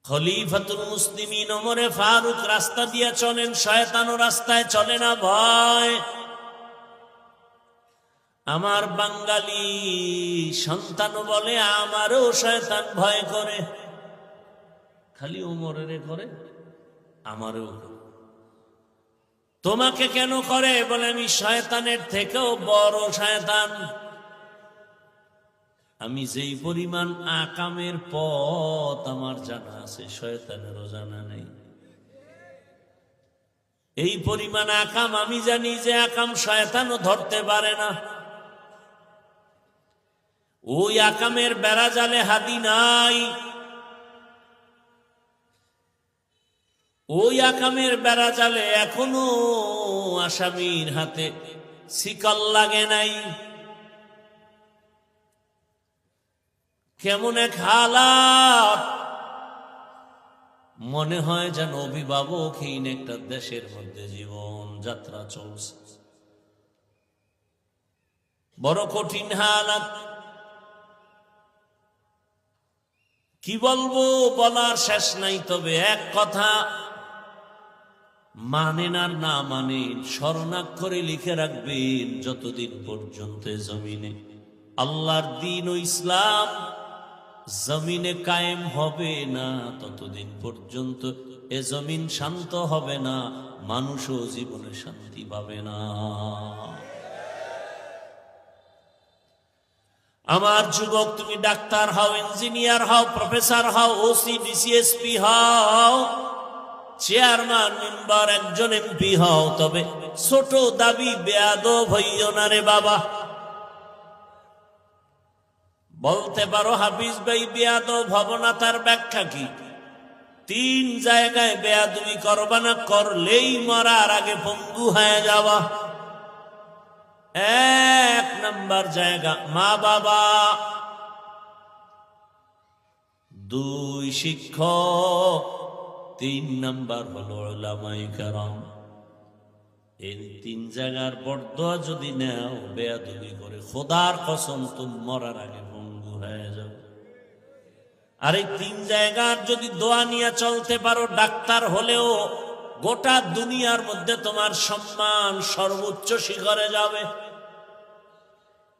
খলিফাতুল মুসলিমিন ওমরে ফারুক রাস্তা দিয়ে চলেন, শয়তানও রাস্তায় চলে না। ভয়, আমার বাঙালি সন্তান বলে আমারও শয়তান ভয় করে। খালি ওমরের করে, আমারও। তোমাকে কেন করে? বলে আমি শয়তানের থেকেও বড় শয়তান। আমি যেই পরিমাণ আকামের পথ আমার জানা আছে, শয়তানেরও জানা নেই। এই পরিমাণ আকাম আমি জানি যে আকাম শয়তানও ধরতে পারে না। ওই আকামের বেড়া জালে হাদি নাই। ওই আকামের বেড়া জালে এখনো আসামির হাতে শিকল লাগে নাই। কেমন এক হালাত, মনে হয় যেন অভিভাবকহীন একটা দেশের মধ্যে জীবন যাত্রা চলছে। বড় কঠিন হালাত। কি বলবো, বলার শেষ নাই। তবে এক কথা, মানেন আর না মানেন, স্বর্ণাক্ষরে লিখে রাখবেন, যতদিন পর্যন্ত জমিনে আল্লাহর দ্বীন ও ইসলাম জমিনে কায়েম হবে না, ততদিন পর্যন্ত এ জমিন শান্ত হবে না, মানুষও জীবনে শান্তি পাবে না। আমার যুবক, তুমি ডাক্তার হও, ইঞ্জিনিয়ার হও, প্রফেসর হও, ওসি, ডিসিএসপি হও, চেয়ারম্যান, মেম্বার, একজন এমপি হও, তবে ছোট দাবি বেয়াদব হইও না রে বাবা। বলতে পারো হাফিজ ভাই বেয়াদব হব না, তার ব্যাখ্যা কি? 3 জায়গায় বেয়াদবি করবা না, করলেই মরার আগে পঙ্গু হয়ে যাওয়া। 1 নাম্বার জায়গা মা বাবা, 2 শিক্ষক, 3 নাম্বার হলো উলামায়ে কেরাম। এই 3 জায়গার বরদোয়া যদি নাও, বেয়াদবি করে খোদার কসম তুমি মরার আগে পঙ্গু হয়ে যাও। আর এই 3 জায়গার যদি দোয়া নিয়ে চলতে পারো, ডাক্তার হলেও গোটা দুনিয়ার মধ্যে তোমার সম্মান সর্বোচ্চ শিখরে যাবে।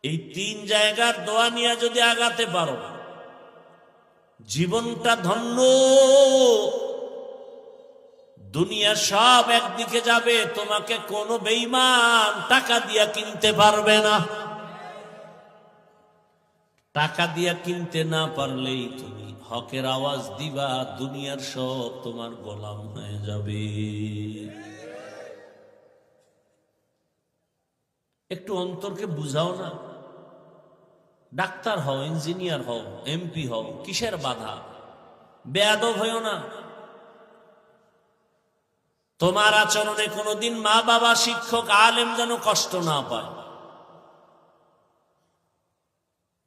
এই 3 জায়গার দোয়া নিয়ে যদি আগাতে পারো, জীবনটা ধন্য। দুনিয়া সব একদিকে যাবে, তোমাকে কোনো বেঈমান টাকা দিয়া কিনতে পারবে না। টাকা দিয়া কিনতে না পারলেই তুমি হকের আওয়াজ দিবা, দুনিয়ার সব তোমার গোলাম হয়ে যাবে। একটু অন্তরকে বুঝাও না। ডাক্তার হও, ইঞ্জিনিয়ার হও, এমপি হও, কিসের বাধা? বেয়াদব হইও না। তোমার আচরণে কোনোদিন মা বাবা, শিক্ষক, আলেম যেন কষ্ট না পায়।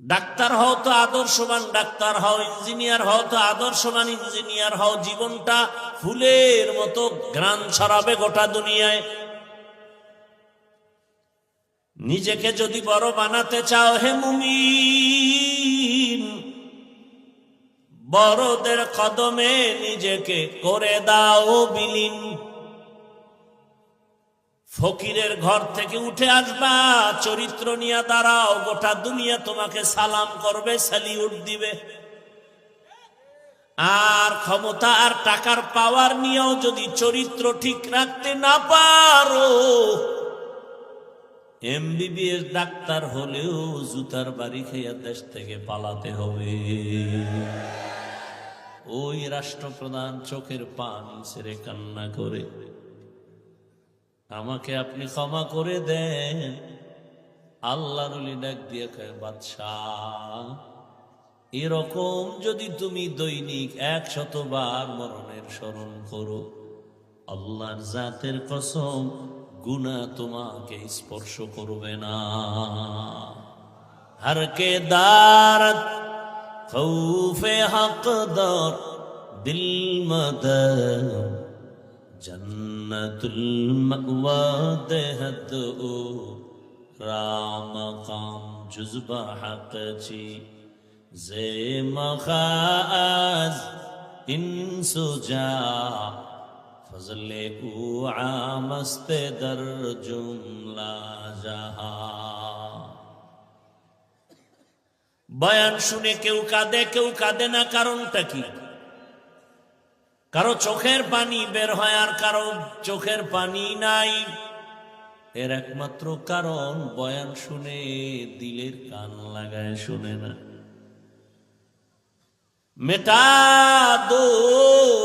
ডাক্তার হও তো আদর্শবান ডাক্তার হও, ইঞ্জিনিয়ার হও তো আদর্শবান ইঞ্জিনিয়ার হও। জীবনটা ফুলের মতো ঘ্রাণ ছড়াবে গোটা দুনিয়ায়। নিজেকে যদি বড় বানাতে চাও হে মুমিন, বড়দের কদমে নিজেকে করে দাও বিলীন। ফকিরের ঘর থেকে উঠে আসবা, চরিত্র নিয়ে দাঁড়াও, গোটা দুনিয়া তোমাকে সালাম করবে, স্যালিউট দিবে। আর ক্ষমতা আর টাকার পাওয়ার নিয়েও যদি চরিত্র ঠিক রাখতে না পারো, এমবিবিএস ডাক্তার হলেও জুতার বাড়ি খেয়ে দেশ থেকে পালাতে হবে। ওই রাষ্ট্রপ্রধান চোখের পানি ছেড়ে কান্না করে, আমাকে আপনি ক্ষমা করে দেন। আল্লাহর ওলি ডাক দিয়ে কয়, বাদশাহ, এরকম যদি তুমি দৈনিক 100 বার মরণের স্মরণ করো, আল্লাহর জাতের কসম, গুনাহ তোমাকে স্পর্শ করবে না। হর কে দারত খৌফে হকদার দিল মদর, জন্নতুল মাওয়া দেহত ও রাম কাম জুজবা হক চি জে মখাজ ইনসু যা ফজলে উ আমস্তে দর জুমলা জাহা। বয়ান শুনে কেউ কাঁদে না, কারণটা কি? কারো চোখের পানি বের হয় আর কারো চোখের পানি নাই। এর একমাত্র কারণ বয়ান শুনে দিলের কান লাগায় শুনে না। मिटा दो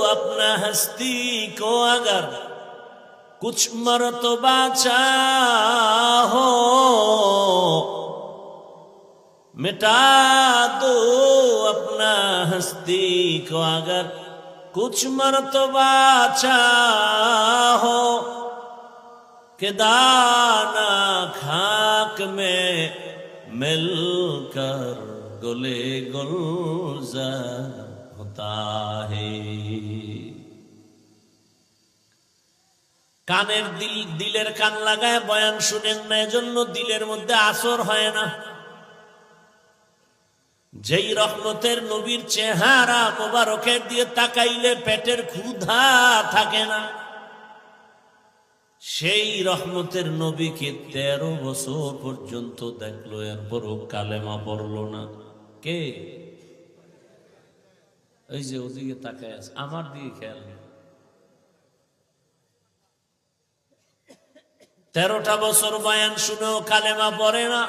अपना हस्ती को अगर कुछ मर्तबा चाहो, मिटा दो अपना हस्ती को अगर कुछ मर्तबा चाहो, कि दाना खाक में मिलकर गुले गुलजार होता है। কানের দিলের কান লাগায় বয়ান শুনেন না, এজন্য দিলের মধ্যে আসর হয় না। যেই রহমতের নবীর চেহারা মোবারকের দিয়ে তাকাইলে পেটের ক্ষুধা থাকে না, সেই রহমতের নবীকে 13 বছর পর্যন্ত দেখলো, এরপরও কালেমা পড়লো না। কে? ওই যে ওদিকে তাকায় আছে, আমার দিকে খেয়াল। 13টা বছর বয়ান শুনেও কালেমা পড়ে না,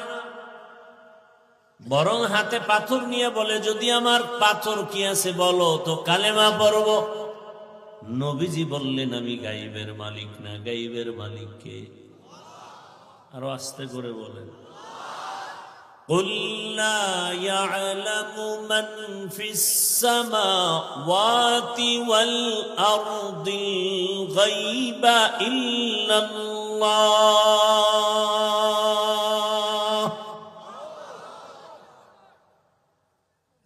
বরং হাতে পাথর নিয়ে বলে, যদি আমার পাথর কি আছে বলো তো কালেমা পড়ব। নবীজি বললেন, আমি গাইবের মালিক না, গাইবের মালিক কে? আরো আস্তে করে বলেন, قل لا يعلم من في السماوات والأرض الغيب إلا الله।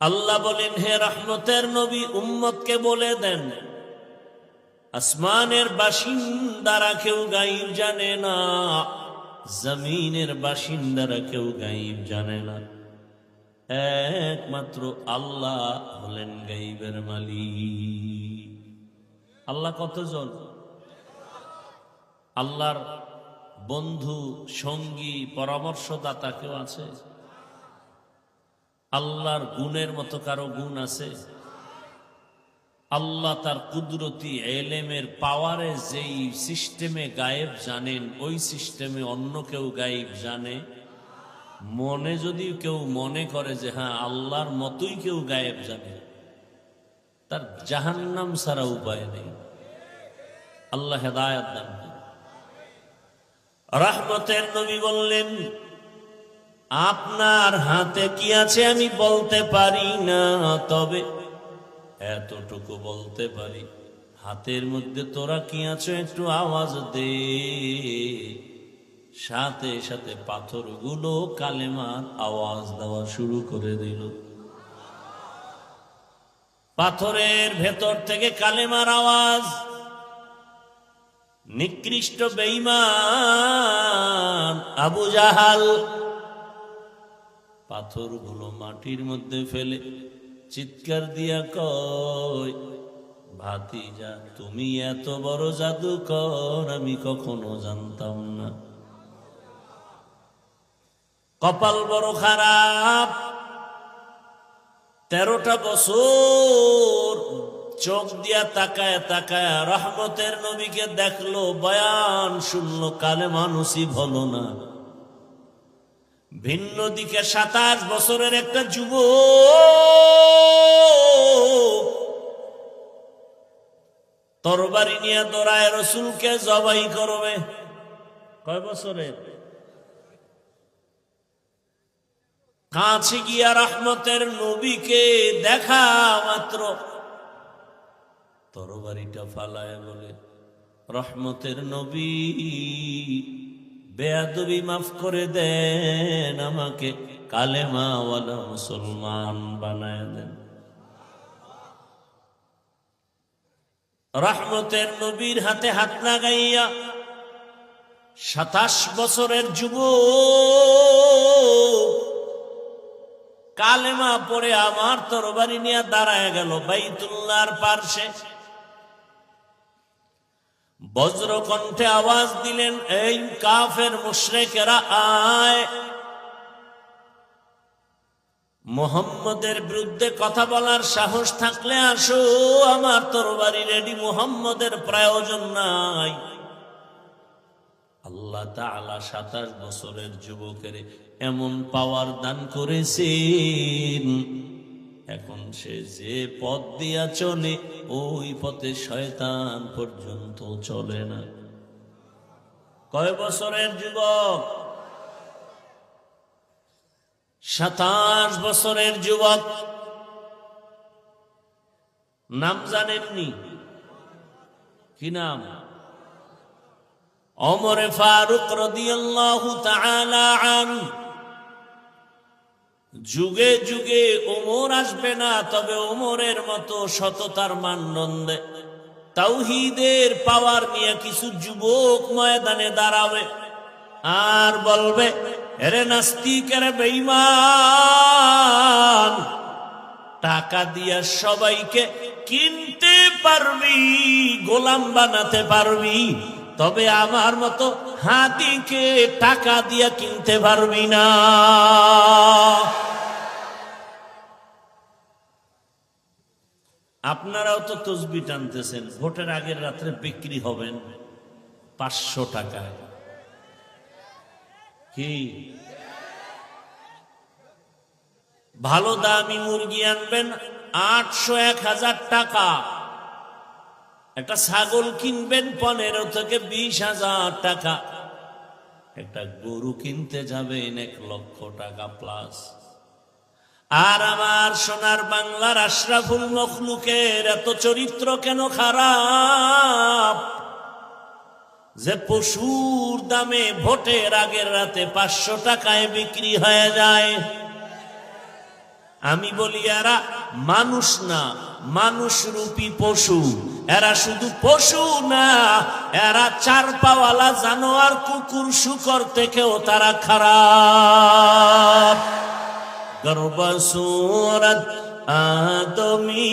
আল্লাহ বলেন, হে রহমতের নবী, উম্মতকে বলে দেন, আসমানের বাসিন্দারা কেউ গায়েব জানে না, জমিনের বাসিন্দারা কেউ গায়েব জানে না, একমাত্র আল্লাহ হলেন গায়েবের মালিক। আল্লাহ কতজন? আল্লাহর বন্ধু, সঙ্গী, পরামর্শদাতা কেউ আছে? আল্লাহর গুণের মতো কারো গুণ আছে? আল্লাহ তার কুদরতি এলেমের পাওয়ারে যেই সিস্টেমে গায়েব জানেন, ওই সিস্টেমে অন্য কেউ গায়েব জানে? মনে যদি কেউ মনে করে যে হ্যাঁ আল্লাহর মতোই কেউ গায়েব জানে, তার জাহান্নাম ছাড়া উপায় নেই। আল্লাহ হেদায়েত দান করুন। রহমতের নবী বললেন, আপনার হাতে কি আছে আমি বলতে পারি না, তবে এতটুকু বলতে পারি, হাতের মধ্যে তোরা কি আছো একটু আওয়াজ দে। সাথে সাথে পাথরগুলো কালেমার আওয়াজ দেওয়া শুরু করে দিল। পাথরের ভেতর থেকে কালেমার আওয়াজ। নিকৃষ্ট বেঈমান আবু জাহাল পাথরগুলো মাটির মধ্যে ফেলে চিৎকার দিয়া কয়, ভাতিজা তুমি এত বড় জাদুকর আমি কখনো জানতাম না। কপাল বড় খারাপ, 13টা বছর চোখ দিয়া তাকায় তাকায় রহমতের নবীকে দেখলো, বয়ান শুনলো, কালেমা নসিব হলো না। ভিন্ন দিকে 27 বছরের একটা যুবক তরবারি নিয়ে দৌড়ায় রসুলকে জবাই করবে। কয় বছরের? কাছে গিয়া রহমতের নবীকে দেখা মাত্র তরবারিটা ফালায় বলে, রহমতের নবী বেয়াদবি মাফ করে দেন, আমাকে কালেমাওয়ালা মুসলমান বানায় দেন। রহমতের নবীর হাতে হাত লাগাইয়া 27 বছরের যুবক কালেমা পড়ে আমার তরবারি নিয়ে দাঁড়ায় গেল বাইতুল্লাহর পার্শ্বে। বজ্রকণ্ঠে আওয়াজ দিলেন, এই কাফের মুশরিকেরা আয়, মুহাম্মদের বিরুদ্ধে কথা বলার সাহস থাকলে আসো, আমার তরবারি রেডি, মুহাম্মদের প্রয়োজন নাই। আল্লাহ তাআলা 27 বছরের যুবকের এমন পাওয়ার দান করেছেন, এখন সে যে পথ দিয়া চলে ওই পথে শয়তান পর্যন্ত চলে না। কয় বছরের যুবক? 27 বছরের যুবক। নাম জানেননি? কি নাম? ওমর ফারুক রাদিয়াল্লাহু তাআলা আনহু। যুগে যুগে ওমর আসবে না, তবে ওমরের মতো সততার মানদণ্ডে তাওহীদের পাওয়ার নিয়ে কিছু যুবক ময়দানে দাঁড়াবে আর বলবে, এরে নাস্তিক, এরে বেঈমান, টাকা দিয়া সবাইকে কিনতে পারবি, গোলাম বানাতে পারবি, তবে আমার মতো হাতিকে টাকা দিয়া কিনতে পারবি না। আপনারাও তো তসবিহ টানতেছেন, ভোটের আগের রাত্রে বিক্রি হবেন 500 টাকায়। কি ভালো দামি মুরগি আনবেন 800-1000 টাকা, একটা ছাগল কিনবেন 15 থেকে 20,000 টাকা, একটা গরু কিনতে যাবেন 1 লক্ষ টাকা প্লাস। আর আমার সোনার বাংলার আশরাফুল মখলুকের এত চরিত্র কেন খারাপ যে পশুর দামে ভোটের আগের রাতে 500 টাকায় বিক্রি হয়ে যায়? আমি বলি, এরা মানুষ না, মানুষরূপী পশু। এরা শুধু পশু না, এরা 4 পাওয়ালা জানোয়ার, কুকুর শুকর থেকেও তারা খারাপ। গর্বসূরত আদমি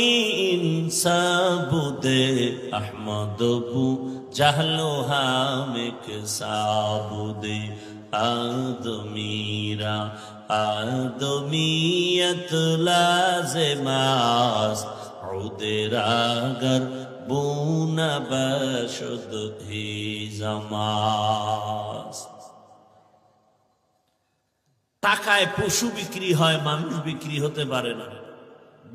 ইনসাবুদে আহমদবু জাহলো হামিক সাবুদে আদমিরা আদমিয়ত লাজমাস উদেরাগর বুনা বশুদ হি জামাস। টাকায় পশু বিক্রি হয়, মানুষ বিক্রি হতে পারে না।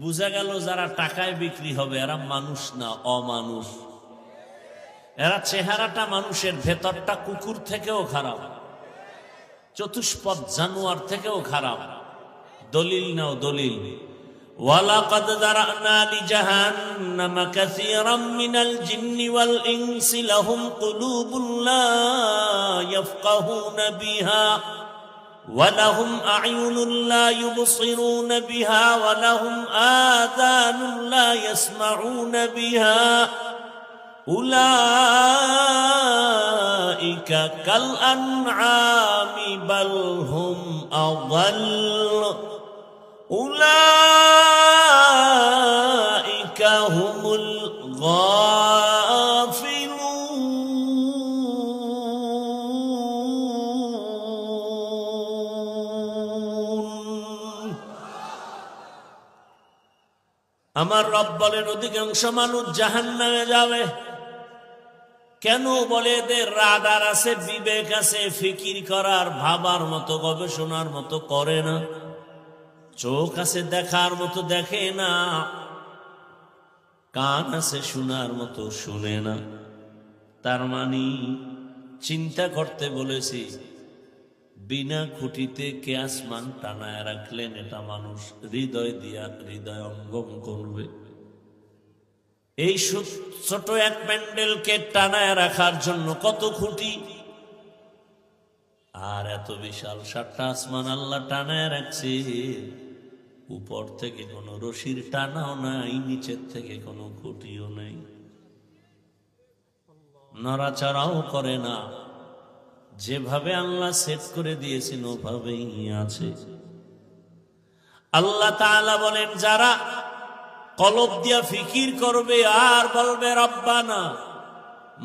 বুঝা গেল যারা টাকায় বিক্রি হবে এরা মানুষ না, অমানুষ। এরা চেহারাটা মানুষের, ভেতরটা কুকুর থেকেও খারাপ, চতুষ্পদ জানোয়ার থেকেও খারাপ। দলিল নাও, দলিল। ওয়ালাকাদ যারানা লিজাহান্নামা কাসীরাম মিনাল জিন্নি ওয়াল ইনসি লাহুম কুলুবুন লা ইয়াফকাহুনা বিহা ولهم أعين لا يبصرون بها ولهم آذان لا يسمعون بها أولئك كالأنعام بل هم أضل أولئك هم الغافلون। আমার রব বলেন অধিকাংশ মানুষ জাহান্নামে যাবে। কেন বলে? এদের রাডার আছে, বিবেক আছে, ফিকির করার, ভাবার মতো, গবেষণার মতো করে না। চোখ আছে, দেখার মতো দেখে না। কান আছে, শোনার মতো শুনে না। তার মানে চিন্তা করতে বলেছি, বিনা খুঁটিতে কে আসমান টানায় রাখলেন, এটা মানুষ হৃদয় দিয়া হৃদয় অঙ্গম করবে। এই ছোট এক প্যান্ডেলকে টানায় রাখার জন্য কত খুঁটি, আর এত বিশাল 7টা আসমান আল্লাহ টানায় রাখছে। উপর থেকে কোনো রশির টানাও নাই, নিচের থেকে কোনো খুঁটিও নাই, নড়াচড়াও করে না। যেভাবে আল্লাহ সেট করে দিয়েছেন ওভাবেই আছে। আল্লাহ তাআলা বলেন, যারা কলব দিয়া ফিকির করবে আর বলবে রব্বানা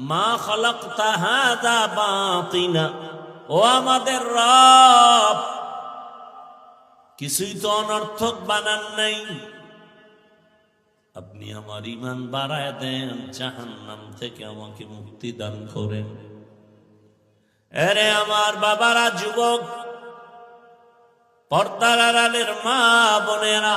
মা খালাকতা হাযা বাতিনা, ও আমাদের রব, কিছুই তো অনর্থক বানান নাই, আপনি আমার ঈমান বাড়ায় দেন, জাহান্নাম থেকে আমাকে মুক্তি দান করেন। আরে আমার বাবারা, যুবক, পর্দার আড়ালের মা বোনেরা,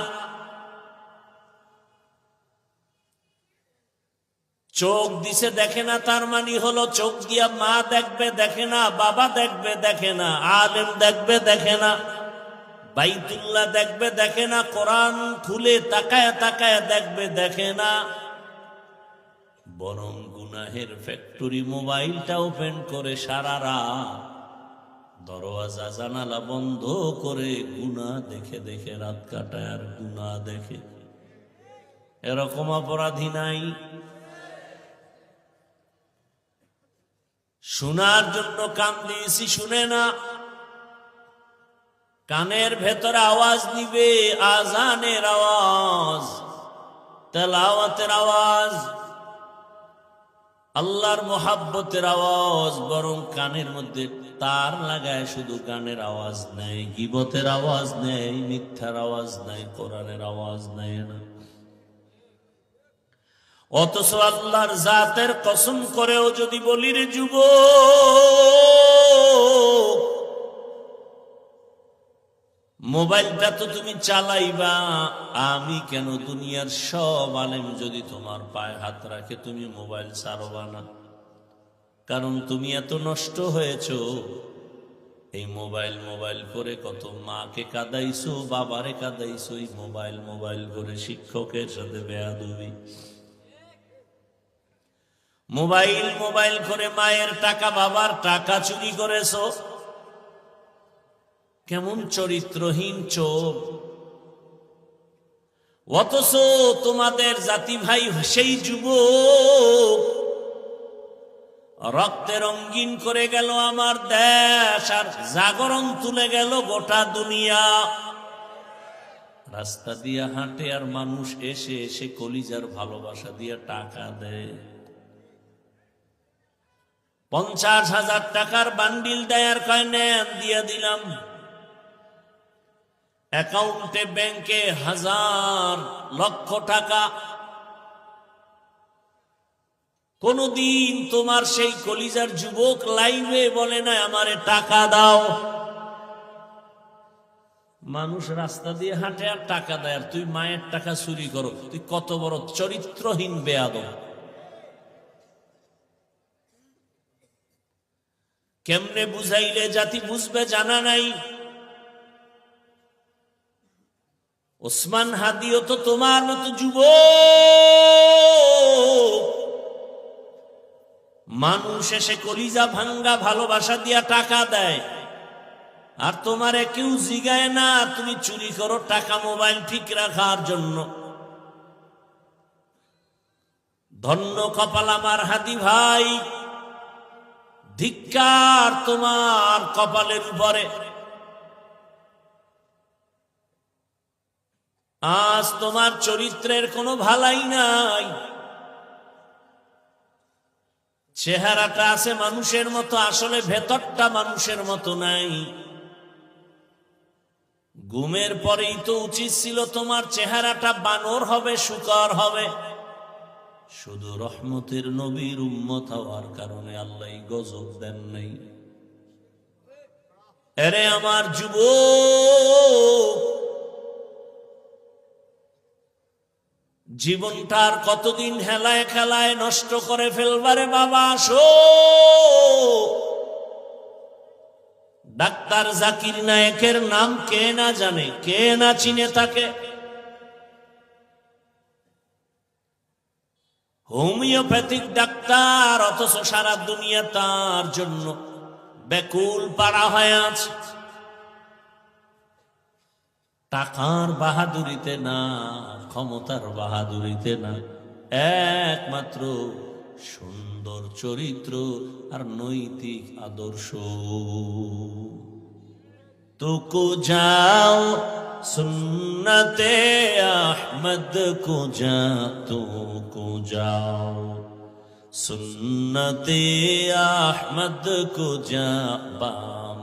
চোখ দিছে দেখে না, তার মানে হলো চোখ দিয়া মা দেখবে দেখে না, বাবা দেখবে দেখে না, আলেম দেখবে দেখে না, বাইতুল্লাহ দেখবে দেখে না, কোরআন খুলে তাকায় তাকায় দেখবে দেখে না, বরং গুনাহের ফ্যাক্টরি মোবাইলটা ওপেন করে সারা রাত দরওয়াজা জানালা বন্ধ করে গুনাহ দেখে দেখে রাত কাটায় আর গুনাহ দেখে। এরকম অপরাধী নাই? শোনার জন্য কান দিয়েছি, শুনে না, কানের ভেতরে আওয়াজ নিবে, আজানের আওয়াজ, তেলাওয়াতের আওয়াজ, আল্লাহর মোহাব্বতের আওয়াজ, বরং কানের মধ্যে তার লাগায় শুধু গানের আওয়াজ নেই, গীবতের আওয়াজ নেই, মিথ্যার আওয়াজ নেই, কোরআনের আওয়াজ নেই না। অথচ আল্লাহর জাতের কসম করেও যদি বলি, রে যুবক, মোবাইলটা তো তুমি চালাইবা, আমি কেন দুনিয়ার সব আলেম যদি তোমার পায়ে হাত রাখে তুমি মোবাইল ছাড়বা না? কারণ তুমি এত নষ্ট হয়েছো, এই মোবাইল মোবাইল করে কত মাকে কাঁদাইছো, বাবারে কাঁদাইছো, এই মোবাইল মোবাইল করে শিক্ষকের সাথে বেয়াদবি, মোবাইল মোবাইল করে মায়ের টাকা বাবার টাকা চুরি করেছো। কেমন চরিত্রহীন চোখ! অথচ তোমাদের জাতি ভাই সেই যুবক রক্তে রঙিন করে গেল আমার দেশ, আর জাগরণ তুলে গেল গোটা দুনিয়া। রাস্তা দিয়া হাঁটে আর মানুষ এসে এসে কলিজার ভালোবাসা দিয়ে টাকা দেয়। 50,000 টাকার বান্ডিল দেয় আর কয় নেন, দিয়ে দিলাম। অ্যাকাউন্টে ব্যাংকে 1,000 লক্ষ টাকা। কোনদিন তোমার সেই কলিজার যুবক লাইভে বলে না আমারে টাকা দাও। মানুষ রাস্তা দিয়ে হাঁটে আর টাকা দেয়, আর তুই মায়ের টাকা চুরি করো। তুই কত বড় চরিত্রহীন বেয়াদব! কেমনে বুঝাইলে জাতি বুঝবে জানা নাই। ওসমান হাদিও তো তোমার মতো যুবক, মানুষ এসে কলিজা ভাঙ্গা ভালোবাসা দিয়া টাকা দেয়, আর তোমারে কেউ জিগায় না তুমি চুরি করো টাকা মোবাইল ঠিক রাখার জন্য। ধন্য কপাল আমার হাদি ভাই, ধিক্কার তোমার কপালের উপরে। আজ তোমার চরিত্রের কোনো ভালাই নাই। চেহারাটা আছে মানুষের মতো, আসলে ভেতরটা মানুষের মতো নাই। ঘুমের পরেই তো উচিত ছিল তোমার চেহারাটা বানর হবে, শুকর হবে। শুধু রহমতের নবীর উম্মত হওয়ার কারণে আল্লাহ গজব দেন নাই। আরে আমার যুবক, জীবনটার কতদিন হেলায় খেলায় নষ্ট করে ফেলবারে বাবা। আসো, ডাক্তার জাকির নায়েকের নাম কে না জানে, কে না চিনে তাকে। হোমিওপ্যাথিক ডাক্তার, অথচ সারা দুনিয়া তার জন্য ব্যাকুল পাড়া হয়ে আছে। টাকার বাহাদুরিতে না, ক্ষমতার বাহাদুরিতে না, একমাত্র সুন্দর চরিত্র আর নৈতিক আদর্শ। তুকো যাও सुन्नते अहमद को जा तो को जाओ सुन्नते अहमद को जा बा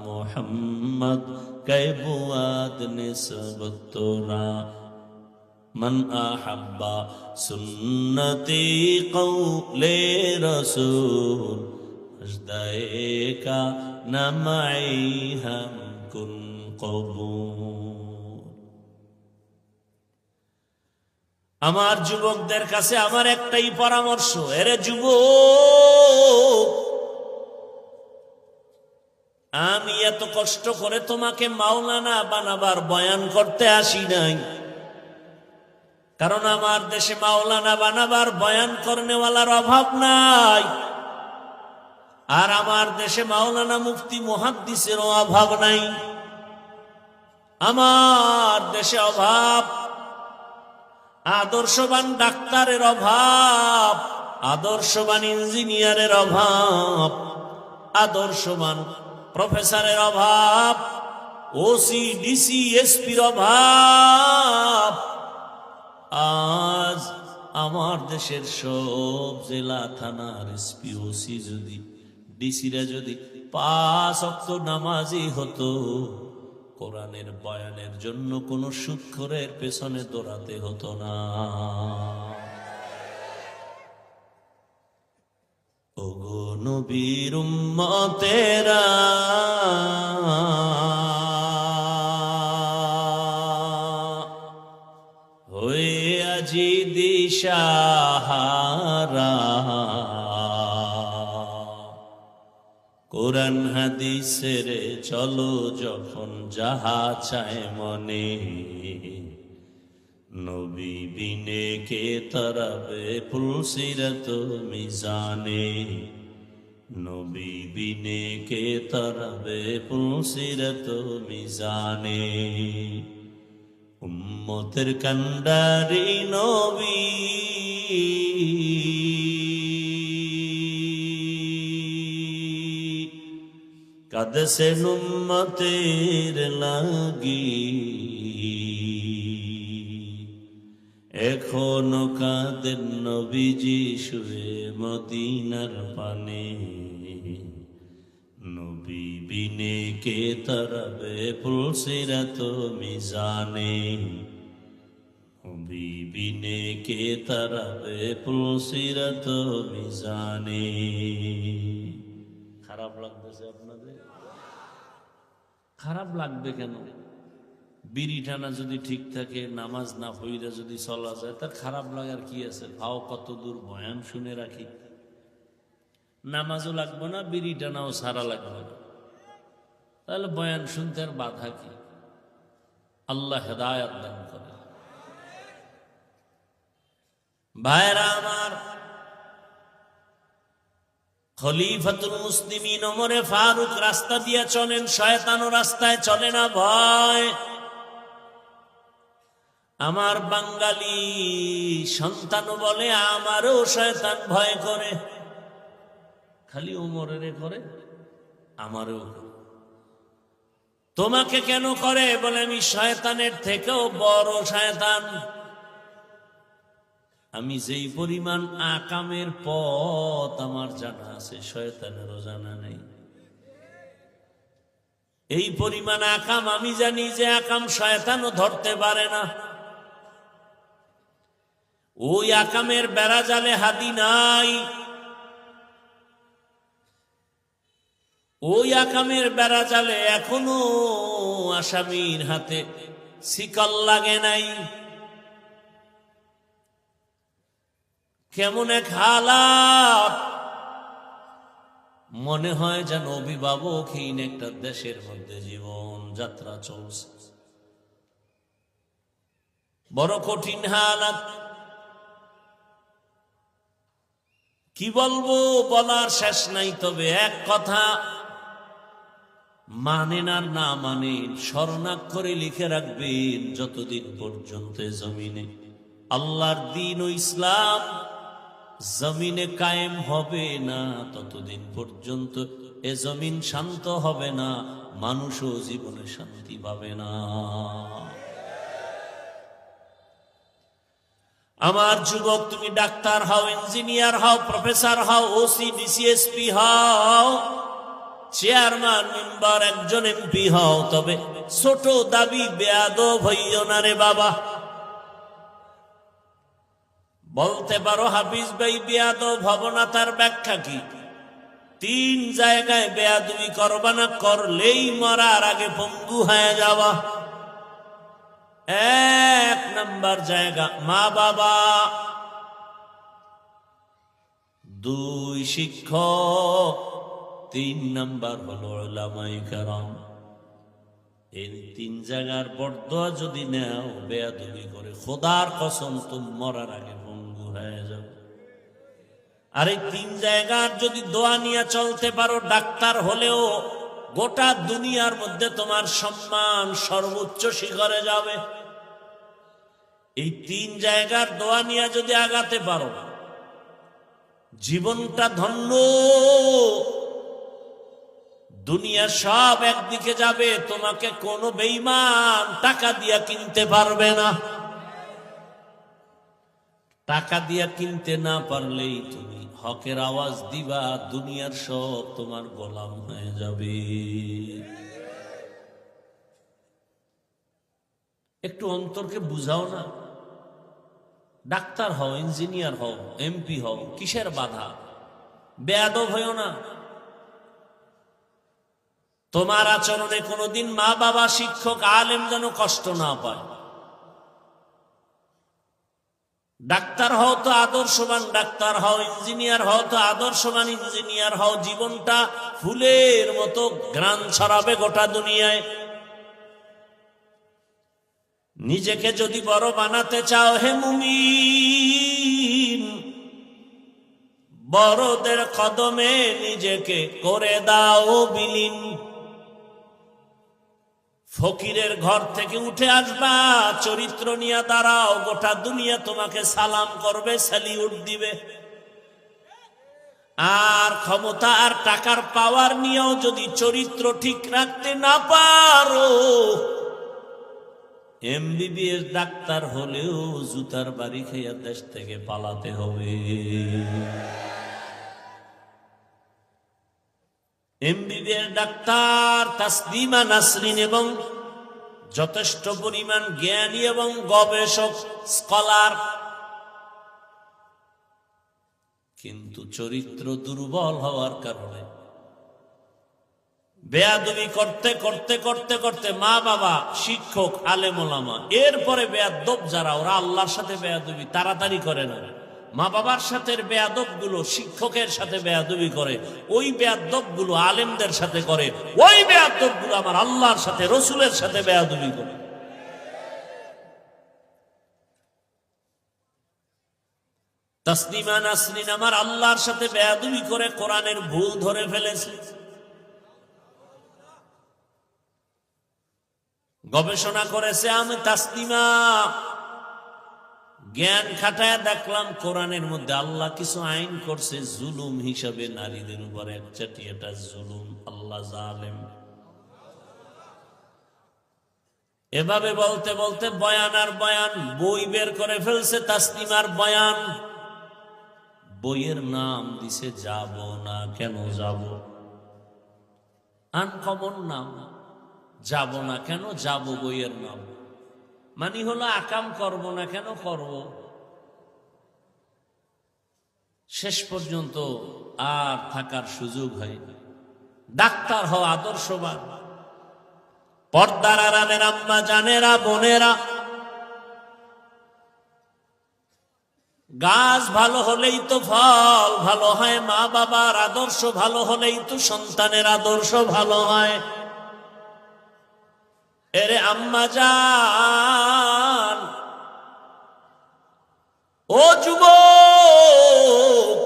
मोहम्मद कै बुआद निस्बत तोरा मन अहब्बा सुन्नती कौले रसूल अजदाए का नमाई हम कुन कबूल। আমার যুবকদের কাছে আমার একটাই পরামর্শ, এরে যুবক, আমি এত কষ্ট করে তোমাকে মাওলানা বানাবার বয়ান করতে আসি নাই, কারণ আমার দেশে মাওলানা বানাবার বয়ান করনেওয়ালার অভাব নাই, আর আমার দেশে মাওলানা মুফতি মুহাদ্দিসেরও অভাব নাই। আমার দেশে অভাব আদর্শবান ডাক্তারের অভাব, আদর্শবান ইঞ্জিনিয়ারের অভাব, আদর্শবান প্রফেসরের অভাব, ওসি ডিসি এসপির অভাব। আজ আমার দেশের সব জেলা থানার এসপি ওসি যদি ডিসিরা যদি 5 ওয়াক্ত নামাজি হতো, কোরআনের বয়ানের জন্য কোন সুৎখোরের পেছনে দৌড়াতে হতো না। ওগো নবীর উম্মতেরা, হয়ে আজি দিশাহারা, কোরআন হাদিসের চলো যখন যাহা চায় মনে, নবী বিনে কে তরবে পুলসিরত মিজানে, নবী বিনে কে তরবে পুলসিরত মিজানে। উম্মতের কান্ডারি নবী, কাঁদছেন উম্মতের লাগি, এখনো কাঁদেন নবীজি শুয়ে মদিনার পানে, নবী বিনে কে তরবে পুলসিরাত মিজানে, নবী বিনে কে তরবে পুলসিরাত মিজানে। খারাপ লাগতেছে আপনাদের? খারাপ লাগবে কেন? বিড়ি টানা যদি ঠিক থাকে, নামাজ না পড়া যদি চলা যায়, তার খারাপ লাগার কি আছে? ভাও কত দূর বয়ান শুনে রাখি, নামাজও লাগবে না, বিড়ি টানাও সারা লাগবে না, তাহলে বয়ান শুনতে আর বাধা কি? আল্লাহ হেদায়েত দান করে। ভাইরা আমার, খলিফাতুল মুসলিমিন ওমরে ফারুক রাস্তা দিয়ে চলেন, শয়তানও রাস্তায় চলে না ভয়। আমার বাঙালি সন্তান বলে আমারও শয়তান ভয় করে, খালি ওমরেরে করে, আমারও করে। তোমাকে কেন করে? বলে আমি শয়তানের থেকেও বড় শয়তান। আমি যেই পরিমাণ আকামের পথ আমার জানা আছে, শয়তানেরও জানা নেই। এই পরিমাণ আকাম আমি জানি যে আকাম শয়তানও ধরতে পারে না। ওই আকামের বেড়া জালে হাদি নাই, ওই আকামের বেড়া জালে এখনো আসামির হাতে শিকল লাগে নাই। কেমন এক হালাত, মনে হয় যেন অভিভাবকহীন একটা দেশের মধ্যে জীবন যাত্রা চলছে। বড় কঠিন হালাত। কি বলবো, বলার শেষ নাই। তবে এক কথা, মানেন আর না মানেন, স্বর্ণাক্ষরে লিখে রাখবেন, যতদিন পর্যন্ত জমিনে আল্লাহর দ্বীন ও ইসলাম জমিনে কায়েম হবে না, ততদিন পর্যন্ত এ জমিন শান্ত হবে না, মানুষও জীবনে শান্তি পাবে না। আমার যুবক, তুমি ডাক্তার হও, ইঞ্জিনিয়ার হও, প্রফেসর হও, ওসি ডিসিএসপি হও, চেয়ারম্যান মেম্বার, একজন এমপি হও, তবে ছোট দাবি বেয়াদব হইও না রে বাবা। বলতে পারো হাফিজ ভাই বেয়াদব হব না, তার ব্যাখ্যা কি? 3 জায়গায় বেয়াদবি করবা না, করলেই মরার আগে পঙ্গু হয়ে যাওয়া। 1 নাম্বার জায়গা মা বাবা, 2 শিক্ষক, 3 নাম্বার হলো উলামায়ে কেরাম। এই 3 জায়গার বরদোয়া যদি নাও, বেয়াদবি করে খোদার কসম তুমি মরার আগে পঙ্গু হয়ে যাবে। আর এই 3 জায়গার যদি দোয়া নিয়ে চলতে পারো, ডাক্তার হলেও গোটা দুনিয়ার মধ্যে তোমার সম্মান সর্বোচ্চ শিখরে যাবে। এই 3 জায়গার দোয়া নিয়ে যদি আগাতে পারো, জীবনটা ধন্য। দুনিয়া সব একদিকে যাবে, তোমাকে কোনো বেঈমান টাকা দিয়া কিনতে পারবে না। টাকা দিয়া কিনতে না পারলেই তুমি হকের আওয়াজ দিবা, দুনিয়ার সব তোমার গোলাম হয়ে যাবে। একটু অন্তরকে বুঝাও না। ডাক্তার হও, ইঞ্জিনিয়ার হও, এমপি হও, কিসের বাধা? বেয়াদব হইও না। তোমার আচরণে কোনোদিন মা বাবা, শিক্ষক, আলেম যেন কষ্ট না পায়। ডাক্তার হও তো আদর্শবান ডাক্তার হও, ইঞ্জিনিয়ার হও তো আদর্শবান ইঞ্জিনিয়ার হও। জীবনটা ফুলের মতো ঘ্রাণ ছড়াবে গোটা দুনিয়ায়। নিজেকে যদি বড় বানাতে চাও হে মুমিন, বড়দের কদমে নিজেকে করে দাও বিলীন। ফকিরের ঘর থেকে উঠে আসবা, চরিত্র নিয়ে দাঁড়াও, গোটা দুনিয়া তোমাকে সালাম করবে, স্যালিউট দিবে। আর ক্ষমতা আর টাকার পাওয়ার নিয়েও যদি চরিত্র ঠিক রাখতে না পারো, এমবিবিএস ডাক্তার হলেও জুতার বাড়ি খেয়ে দেশ থেকে পালাতে হবে। এমবিবিএস ডাক্তার তাসলিমা নাসরিন এবং যথেষ্ট পরিমাণ জ্ঞানী এবং গবেষক, স্কলার, কিন্তু চরিত্র দুর্বল হওয়ার কারণে বেয়াদবি করতে করতে করতে করতে মা বাবা, শিক্ষক, আলেম ওলামা, এরপরে বেয়াদব যারা, ওরা আল্লাহর সাথে বেয়াদবি তাড়াতাড়ি করে না। মা বাবার সাথে বেয়াদব গুলো শিক্ষকের সাথে বেয়াদবি করে, ওই বেয়াদব গুলো আলেমদের সাথে করে, ওই বেয়াদব গুলো আমার আল্লাহর সাথে, রসুলের সাথে বেয়াদবি করে। তাসলিমা নাসরিন আমার আল্লাহর সাথে বেয়াদবি করে কোরআনের ভুল ধরে ফেলেছে। গবেষণা করেছে। আমি তাসলিমা জ্ঞান খাটায় দেখলাম কোরআনের মধ্যে আল্লাহ কিছু আইন করছে জুলুম হিসাবে নারীদের উপর। একচাটি এটা জুলুম, আল্লাহ জালেম। এভাবে বলতে বলতে বয়ান আর বয়ান, বই বের করে ফেলছে তাসলিমার বয়ান। বইয়ের নাম দিছে যাব না কেন যাব। আনকমন নাম, যাব না কেন যাব। বইয়ের নাম মানে হলো আকাম করব না কেন করব। শেষ পর্যন্ত আর থাকার সুযোগ হয়। ডাক্তার হও আদর্শবান। পর্দার আড়ালের আম্মা জানেরা, বোনেরা, গাছ ভালো হলেই তো ফল ভালো হয়, মা বাবার আদর্শ ভালো হলেই তো সন্তানের আদর্শ ভালো হয়। এরে আম্মা জান, ও যুবক,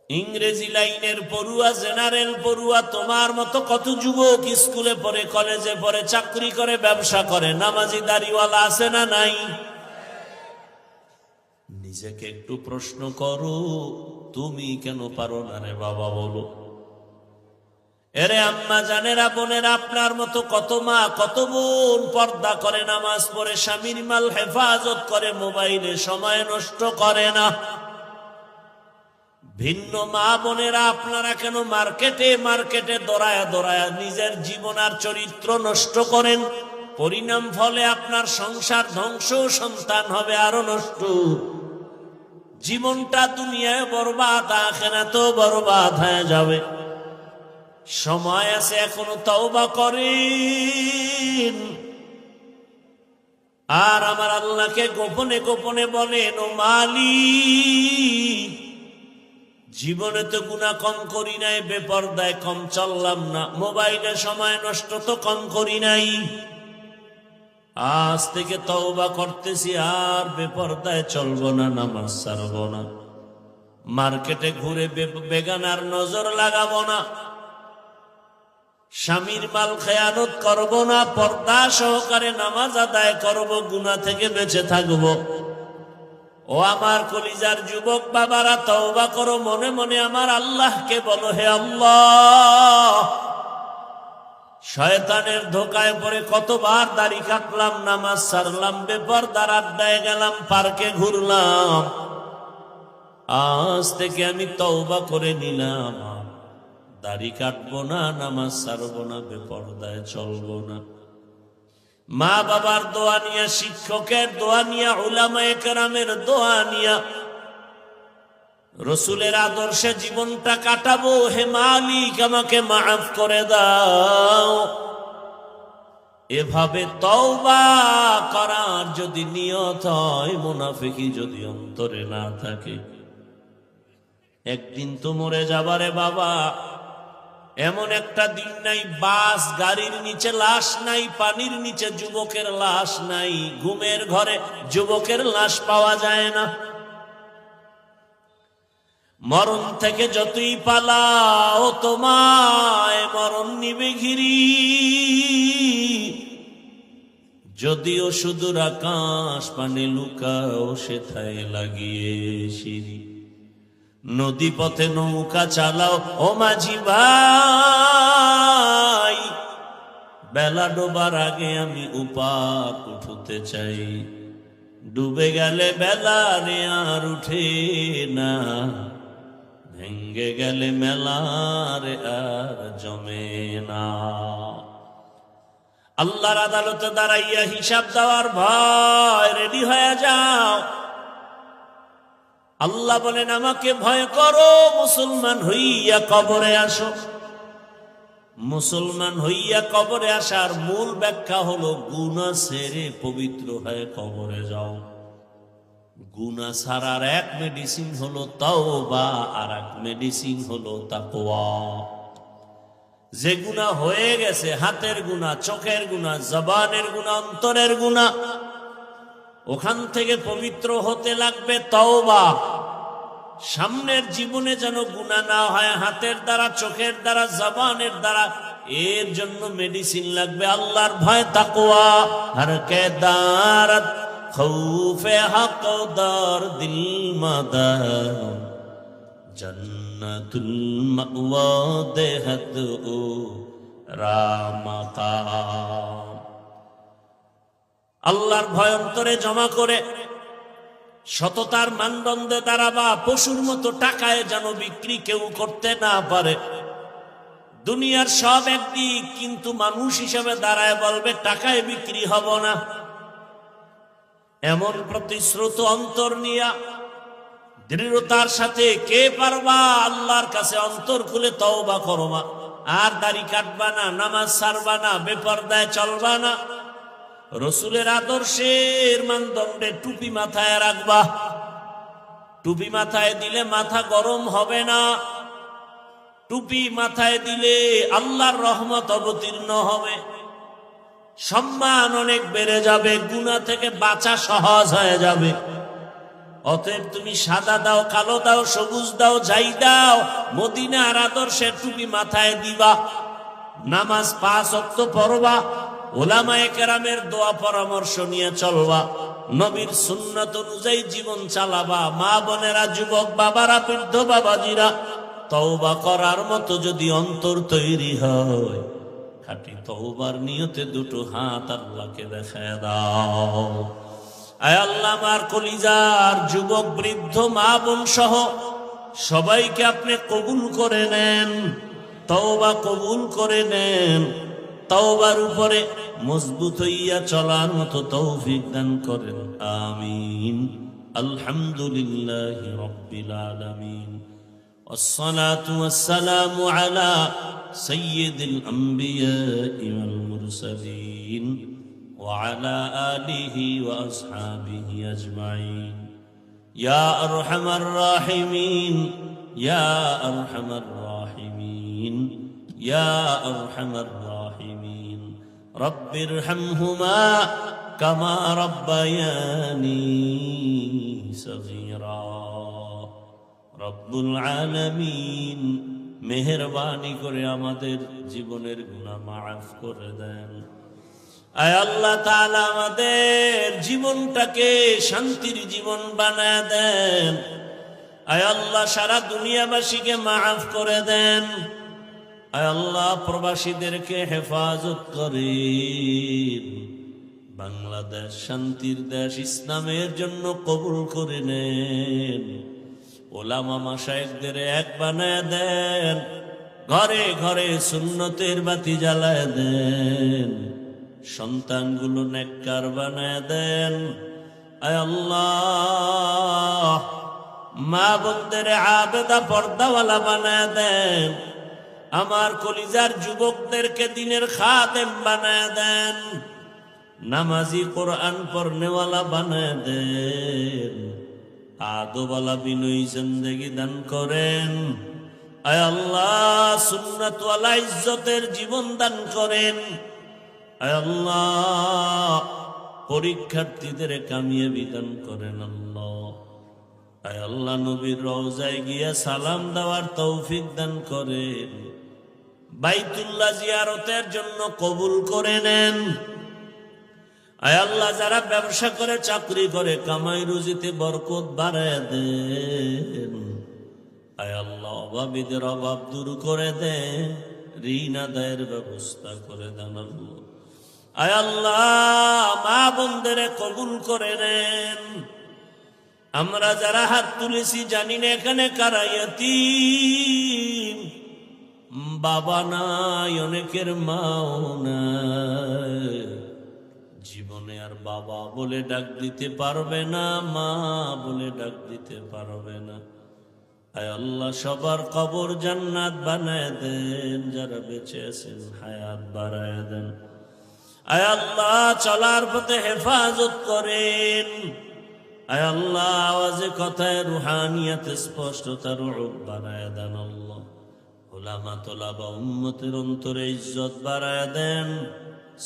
ইংরেজি লাইনের পড়ুয়া, জেনারেল পড়ুয়া, তোমার মতো কত যুবক স্কুলে পড়ে, কলেজে পড়ে, চাকরি করে, ব্যবসা করে, নামাজি দাড়িওয়ালা আছে না নাই? নিজেকে একটু প্রশ্ন করো, তুমি কেন পারো না রে বাবা? বলো। এরে আম্মা জানেরা, বোনেরা, আপনার মতো কত মা কত বোন পর্দা করে, নামাজ পড়ে, স্বামীর মাল হেফাজত করে, মোবাইলে সময় নষ্ট করে না। ভিন্ন মা বোনেরা আপনারা কেন মার্কেটে মার্কেটে দৌড়ায়া দৌড়ায়া নিজের জীবন আর চরিত্র নষ্ট করেন? পরিণাম ফলে আপনার সংসার ধ্বংস, সন্তান হবে আরো নষ্ট। জীবনটা দুনিয়ায় বরবাদ, আখিরাতেও বরবাদ হয়ে যাবে। সময় আছে, এখনো তওবা করেন। আর আমার আল্লাহকে গোপনে গোপনে বলেন, ও মালিক, জীবনে তো গুনাহ কম করি নাই, বেপরদায় কম চললাম না, মোবাইলে সময় নষ্ট তো কম করি নাই। আজ থেকে তওবা করতেছি, আর বেপরদায় চলবো না, নামাজ ছাড়বো না, মার্কেটে ঘুরে বেগানার নজর লাগাবো না, স্বামীর মাল খেয়ানত করব না, পর্দা সহকারে নামাজ আদায় করব, গুনাহ থেকে বেঁচে থাকব। ও আমার কলিজার যুবক বাবারা, তওবা করো, মনে মনে আমার আল্লাহকে বলো, হে আল্লাহ, শয়তানের ধোকায় পড়ে কতবার দাড়ি কাটলাম, নামাজ ছাড়লাম, বেপরদার আড্ডায় গেলাম, পার্কে ঘুরলাম। আজ থেকে আমি তওবা করে নিলাম, দাড়ি কাটবো না, নামাজ ছাড়বো না, বেপরদায় চলবো না। মা বাবার দোয়া নিয়া, শিক্ষকের দোয়া নিয়া, উলামায়ে কেরামের দোয়া নিয়া, রসুলের আদর্শে জীবনটা কাটাবো। হে মালিক, আমাকে মাফ করে দাও। এভাবে তওবা করার যদি নিয়ত হয়, মুনাফিকি যদি অন্তরে না থাকে, একদিন তো মরে যাবারে বাবা। এমন একটা দিন নাই, বাস গাড়ির নিচে লাশ নাই, পানির নিচে যুবকের লাশ নাই, ঘুমের ঘরে যুবকের লাশ পাওয়া যায় না। মরণ থেকে যতই পালাও, তোমায় মরণ নিবে ঘিরি। যদিও সুদূর আকাশ পানে লুকাও, সেথায় লাগিয়ে সিঁড়ি। নদী পথে নৌকা চালাও, ও মাঝি ভাই, বেলা ডোবার আগে আমি উপার উঠতে চাই। ডুবে গেলে বেলা রে আর উঠে না, ভেঙ্গে গেলে মেলা রে আর জমে না। আল্লাহর আদালতে দাঁড়াইয়া হিসাব দেওয়ার ভয়, রেডি হয়ে যাও। আল্লাহ বলেন, আমাকে ভয় করো, মুসলমান হইয়া কবরে আসো। মুসলমান হইয়া কবরে আসার মূল ব্যাখ্যা হলো, গুনাহ ছেড়ে পবিত্র হয়ে কবরে যাও। গুনাহ ছাড়ার এক মেডিসিন হলো তওবা, আর এক মেডিসিন হলো তাকওয়া। যে গুনাহ হয়ে গেছে, হাতের গুনাহ, চোখের গুনাহ, জবানের গুনাহ, অন্তরের গুনাহ, ওখান থেকে পবিত্র হতে লাগবে তওবা। সামনের জীবনে যেন গুনাহ না হয়, হাতের দ্বারা, চোখের দ্বারা, জবানের দ্বারা। এর জন্য মেডিসিন লাগবে আল্লাহর ভয়, তাকওয়া। হর কে দারত খৌফে হক দার দিল মাদার, জান্নাতুল মাওয়া দেহত ও রামাকাম। আল্লাহর ভয় অন্তরে জমা করে সততার মানদণ্ডে দাঁড়াবা। পশুর মতো টাকায় যেন বিক্রি কেউ করতে না পারে। দুনিয়ার সব একদিক, কিন্তু মানুষ হিসেবে দাঁড়ায় বলবে টাকায় বিক্রি হব না। এমন প্রতিশ্রুত অন্তর নিয়া দৃঢ়তার সাথে কে পারবা আল্লাহর কাছে অন্তর খুলে তওবা করবা। আর দাড়ি কাটবা না, নামাজ ছাড়বা না, বেপরদায় চলবা না, রসুলের আদর্শের মানদণ্ডে টুপি মাথায় রাখবা। টুপি মাথায় দিলে মাথা গরম হবে না। টুপি মাথায় দিলে আল্লাহর রহমত অবতীর্ণ হবে, সম্মান অনেক বেড়ে যাবে, গুনাহ থেকে বাঁচা সহজ হয়ে যাবে। অতএব তুমি সাদা দাও, কালো দাও, সবুজ দাও, যাই দাও, মদিনার আদর্শের টুপি মাথায় দিবা। নামাজ 5 ওয়াক্ত পড়বা, উলামায়ে কেরামের দোয়া পরামর্শ নিয়ে চলবা, নবীর সুন্নাত অনুযায়ী জীবন চালাবা। মা বোনেরা, যুবক বাবারা, বৃদ্ধ বাবাজিরা, তওবা করার মতো যদি অন্তর তৈরি হয়, খাঁটি তওবার নিয়তে দুটো হাত আল্লাহকে দেখায় দাও। আয় আল্লাহ, আমার কলিজার যুবক বৃদ্ধ মা বোন সহ সবাইকে আপনি কবুল করে নেন, তওবা কবুল করে নেন, তওবার উপরে মজবুত হইয়া চলার মতো তৌফিক দান করেন। আমিন। আলহামদুলিল্লাহি রাব্বিল আলামিন। والصلاة والسلام على سيد الأنبياء والمرسلين وعلى آله وأصحابه أجمعين يا أرحم الراحمين يا أرحم الراحمين يا أرحم الراحمين رب ارحمهما كما ربياني صغيرا রব্বুল আলামিন মেহেরবানি করে আমাদের জীবনের গুনাহ মাফ করে দেন। আয় আল্লাহ তাআলা, আমাদের জীবনটাকে শান্তির জীবন বানায় দেন। আয় আল্লাহ, সারা দুনিয়াবাসীকে মাফ করে দেন। আয় আল্লাহ, প্রবাসীদেরকে হেফাজত করেন। বাংলাদেশ শান্তির দেশ, ইসলামের জন্য কবুল করে নেন। ওলামা মাশায়েখদের এক বানায় দেন, ঘরে ঘরে সুন্নতের বাতি জ্বালায় দেন, সন্তানগুলো নেককার বানায় দেন। আয় আল্লাহ, মা বোনদের আবেদা পর্দাওয়ালা বানায় দেন। আমার কলিজার যুবকদেরকে দিনের খাদেম বানায় দেন, নামাজি কোরআন পড়নেওয়ালা বানায় দেন, আদবওয়ালা বিনয়ী জিন্দেগি দান করেন। আয় আল্লাহ, সুন্নাতওয়ালা ইজ্জতের জীবন দান করেন। আয় আল্লাহ, পরীক্ষার্থীদের কামিয়াবি দান করেন। আল্লাহ, আয় আল্লাহ, নবীর রওজায় গিয়া সালাম দেওয়ার তৌফিক দান করেন। বাইতুল্লাহ জিয়ারতের জন্য কবুল করে নেন। আয় আল্লাহ, যারা ব্যবসা করে, চাকরি করে, কামাই রুজিতে বরকত বাড়ায় দেন। আয় আল্লাহ, অভাবীদের অভাব দূর করে দেন, ঋণ আদায়ের ব্যবস্থা করে দেন। আল্লাহ, আয় আল্লাহ, মা বোনদের কবুল করে নেন। আমরা যারা হাত তুলেছি জানি না এখানে কারা ইয়াতীম, বাবা নাই, অনেকের মাও নাই, জীবনে আর বাবা বলে ডাক দিতে পারবে না, মা বলে ডাক দিতে পারবে না। আয় আল্লাহ, সবার কবর জান্নাত বানায় দেন, যারা বেঁচে আছেন হায়াত বাড়ায় দেন। আয় আল্লাহ, চলার পথে হেফাজত করেন। আয় আল্লাহ, আওয়াজে কথায় রুহানিয়াতে স্পষ্টতার রূপ বানায় দেন। আল্লাহ, উলামা তোলাবা উম্মতের অন্তরে ইজ্জত বাড়ায় দেন।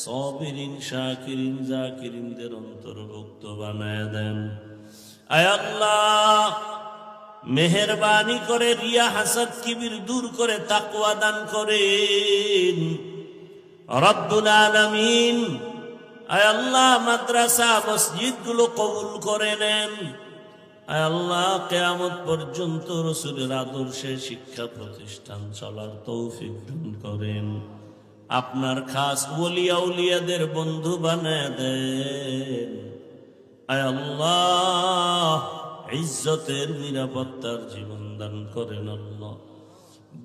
সাবিরিন, শাকিরিন, জাকিরিনদের অন্তর্ভুক্ত বানায় দেন। আয় আল্লাহ, মেহেরবানি করে রিয়া হাসাদ কিবির দূর করে তাকওয়া দান করেন। রব্বুল আলামিন, আয় আল্লাহ, মাদ্রাসা মসজিদ গুলো কবুল করে নেন। আয় আল্লাহ, কিয়ামত পর্যন্ত রাসূলের আদর্শে শিক্ষা প্রতিষ্ঠান চলার তৌফিক দান করেন। আপনার খাস ওলি আউলিয়াদের বন্ধু বানায় দেন। আয় আল্লাহ, ইজ্জতের নিরাপত্তার জীবন দান করেন। আল্লাহ,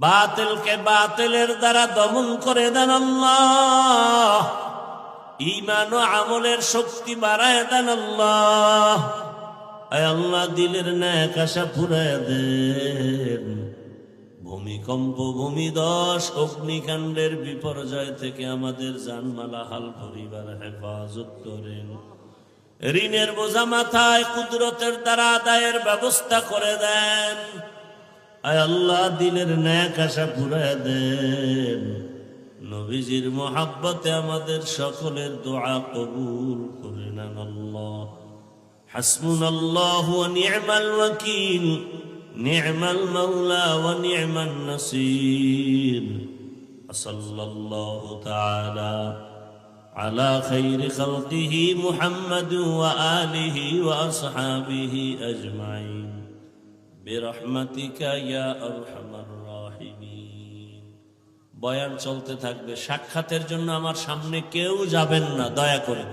বাতিলকে বাতিলের দ্বারা দমন করে দেন। আল্লাহ, ঈমান ও আমলের শক্তি বাড়ায় দেন। আল্লাহ, আয় আল্লাহ, দিলের ন্যাক আশা ফুরায় দেন। ভূমিকম্প, ভূমিধস, অগ্নিকাণ্ডের বিপর্যয় থেকে আমাদের জানমালা হাল পরিবার হেফাজত করেন। ঋণের বোঝা মাথায় কুদরতের দ্বারা আদায়ের ব্যবস্থা করে দেন। আয় আল্লাহ, দিলের ন্যাক আশা ফুরায় দেন। নবীজির মোহাব্বতে আমাদের সকলের দোয়া কবুল করে নেন। আল্লাহ, হাসবুনাল্লাহু ওয়া নি'মাল ওয়াকিল, নি'মাল মাওলা ওয়া নি'মান নাসির। সাল্লাল্লাহু তাআলা আলা খাইরি খালকিহি মুহাম্মাদ ওয়া আলিহি ওয়া আসহাবিহি আজমাইন বিরহমাতিকা ইয়া আরহামার বয়ান চলতে থাকবে। সাক্ষাতের জন্য আমার সামনে কেউ যাবেন না, দয়া করে।